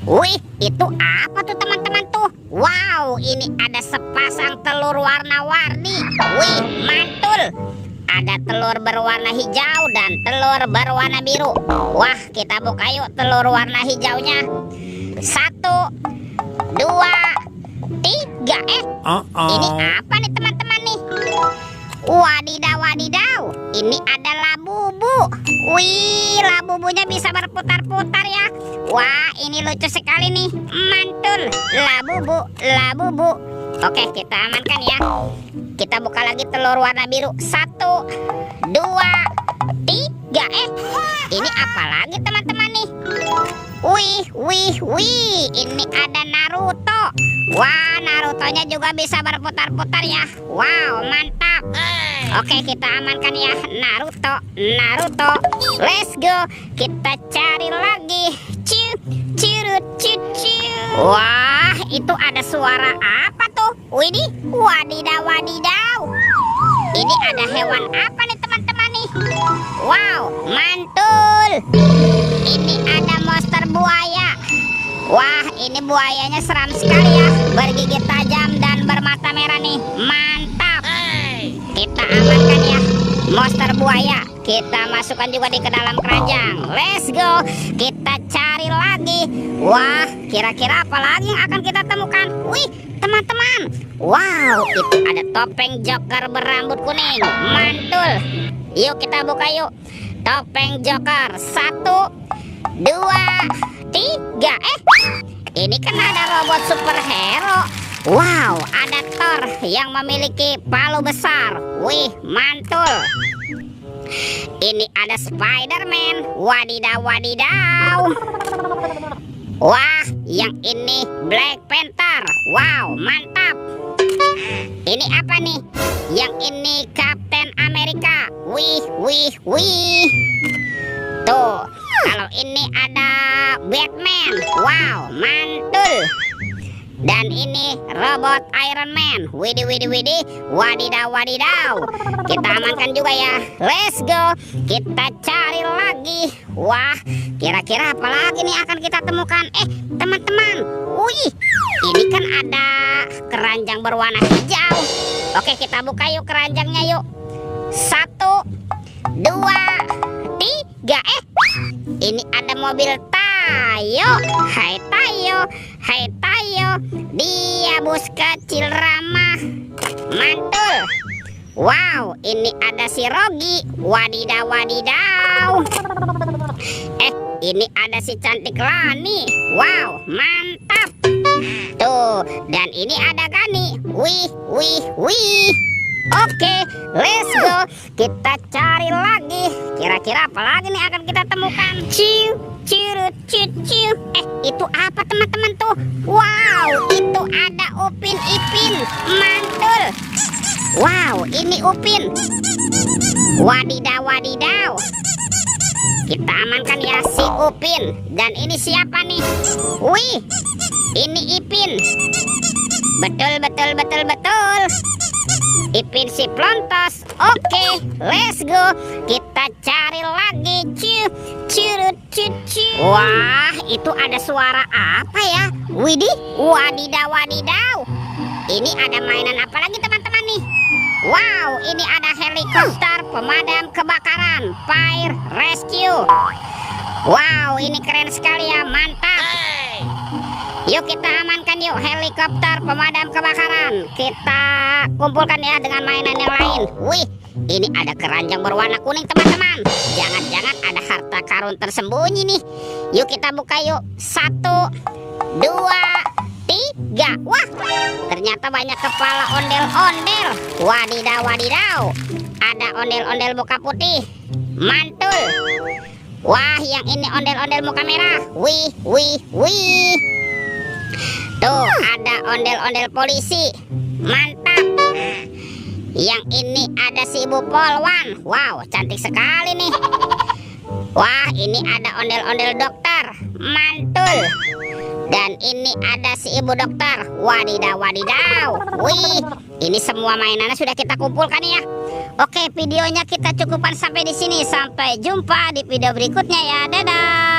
Wih, itu apa tuh teman-teman tuh? Wow, ini ada sepasang telur warna-warni. Wih, mantul. Ada telur berwarna hijau dan telur berwarna biru. Wah, kita buka yuk telur warna hijaunya. 1, 2, 3. Ini apa nih teman-teman nih? Wadidaw, wadidaw. Ini ada labubu. Wih, labubunya bisa berputar-putar ya. Wah, ini lucu sekali nih. Mantul. Labubu, labubu. Oke, kita amankan ya. Kita buka lagi telur warna biru. 1, 2, 3. Ini apa lagi teman-teman nih? Wih, wih, wih. Ini ada Naruto. Wah, Narutonya juga bisa berputar-putar ya. Wow, mantap. Oke, kita amankan ya. Naruto, Naruto. Let's go. Kita cari lagi. Curut, wah, itu ada suara apa tuh? Widih, wadidaw, wadidaw. Ini ada hewan apa nih teman-teman nih? Wow, mantul. Ini ada monster buaya. Wah, ini buayanya seram sekali ya. Bergigit tajam dan bermata merah nih. Mantap. Kita amankan ya monster buaya. Kita masukkan juga di ke dalam keranjang. Let's go. Kita cari lagi. Wah, kira-kira apa lagi yang akan kita temukan? Wih, teman-teman. Wow, itu ada topeng Joker berambut kuning. Mantul. Yuk kita buka yuk. Topeng Joker. 1, 2, 3. Ini kan ada robot superhero. Wow, ada Thor yang memiliki palu besar. Wih, mantul. Ini ada Spider-Man. Wadidaw, wadidaw. Wah, yang ini Black Panther. Wow, mantap. Ini apa nih? Yang ini Captain America. Wih, wih, wih. Tuh, kalau ini ada Batman. Wow, mantul. Dan ini robot Iron Man. Widih, widih, widih. Wadidaw, wadidaw. Kita amankan juga ya. Let's go. Kita cari lagi. Wah, kira-kira apa lagi nih akan kita temukan? Teman-teman. Wih, ini kan ada keranjang berwarna hijau. Oke, kita buka yuk keranjangnya yuk. 1, 2, 3. Ini ada mobil Tayo. Hai Tayo, hai Tayo. Dia bus kecil ramah. Mantul. Wow, ini ada si Rogi. Wadidaw, wadidaw. Ini ada si cantik Lani. Wow, mantap. Tuh, dan ini ada Gani. Wih, wih, wih. Oke, let's go. Kita cari lagi. Kira-kira apa lagi nih akan kita temukan? Curut, itu apa teman-teman tuh? Wow, itu ada Upin Ipin. Mantul. Wow, ini Upin. Wadidaw, wadidaw. Kita amankan ya si Upin. Dan ini siapa nih? Wih, ini Ipin. Betul, betul, betul, betul. Ipin si Plontos. Oke, let's go. Kita cari lagi. Curut. Wah, itu ada suara apa ya? Widih, wadidaw, wadidaw. Ini ada mainan apa lagi teman-teman nih? Wow, ini ada helikopter pemadam kebakaran, Fire Rescue. Wow, ini keren sekali ya, mantap. Yuk kita amankan yuk helikopter pemadam kebakaran. Kita kumpulkan ya dengan mainan yang lain. Wih, ini ada keranjang berwarna kuning teman-teman. Jangan-jangan ada harta karun tersembunyi nih. Yuk kita buka yuk. 1, 2, 3. Wah, ternyata banyak kepala ondel-ondel. Wadidaw, wadidaw. Ada ondel-ondel muka putih. Mantul. Wah, yang ini ondel-ondel muka merah. Wih, wih, wih. Tuh, ada ondel-ondel polisi. Mantap. Yang ini ada si Ibu Polwan. Wow, cantik sekali nih. Wah, ini ada ondel-ondel dokter. Mantul. Dan ini ada si Ibu dokter. Wadidaw, wadidaw. Wih, ini semua mainannya sudah kita kumpulkan ya. Oke, videonya kita cukupkan sampai di sini. Sampai jumpa di video berikutnya ya. Dadah.